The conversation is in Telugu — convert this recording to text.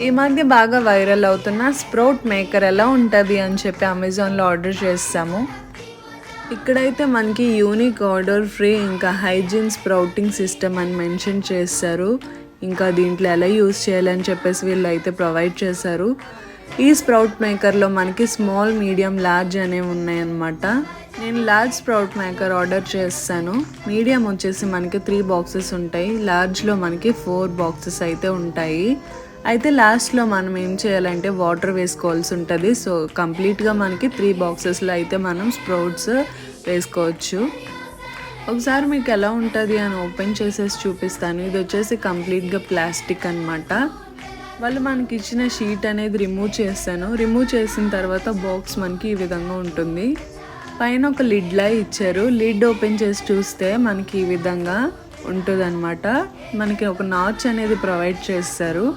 ఈ మధ్య బాగా వైరల్ అవుతున్న స్ప్రౌట్ మేకర్ ఎలా ఉంటుంది అని చెప్పి అమెజాన్లో ఆర్డర్ చేస్తాము. ఇక్కడైతే మనకి యూనిక్ ఆర్డర్ ఫ్రీ ఇంకా హైజీన్ స్ప్రౌటింగ్ సిస్టమ్ అని మెన్షన్ చేస్తారు. ఇంకా దీంట్లో ఎలా యూస్ చేయాలని చెప్పేసి వీళ్ళు అయితే ప్రొవైడ్ చేశారు. ఈ స్ప్రౌట్ మేకర్లో మనకి స్మాల్, మీడియం, లార్జ్ అనేవి ఉన్నాయన్నమాట. నేను లార్జ్ స్ప్రౌట్ మేకర్ ఆర్డర్ చేస్తాను. మీడియం వచ్చేసి మనకి 3 బాక్సెస్ ఉంటాయి, లార్జ్లో మనకి 4 బాక్సెస్ అయితే ఉంటాయి. అయితే లాస్ట్లో మనం ఏం చేయాలంటే వాటర్ వేసుకోవాల్సి ఉంటుంది. సో కంప్లీట్గా మనకి 3 బాక్సెస్లో అయితే మనం స్ప్రౌట్స్ వేసుకోవచ్చు. ఒకసారి మీకు ఎలా ఉంటుంది అని ఓపెన్ చేసేసి చూపిస్తాను. ఇది వచ్చేసి కంప్లీట్గా ప్లాస్టిక్ అనమాట. వాళ్ళు మనకి ఇచ్చిన షీట్ అనేది రిమూవ్ చేస్తాను. రిమూవ్ చేసిన తర్వాత బాక్స్ మనకి ఈ విధంగా ఉంటుంది. పైన ఒక లిడ్లా ఇచ్చారు. లిడ్ ఓపెన్ చేసి చూస్తే మనకి ఈ విధంగా ఉంటుంది అనమాట. మనకి ఒక నాచ్ అనేది ప్రొవైడ్ చేస్తారు.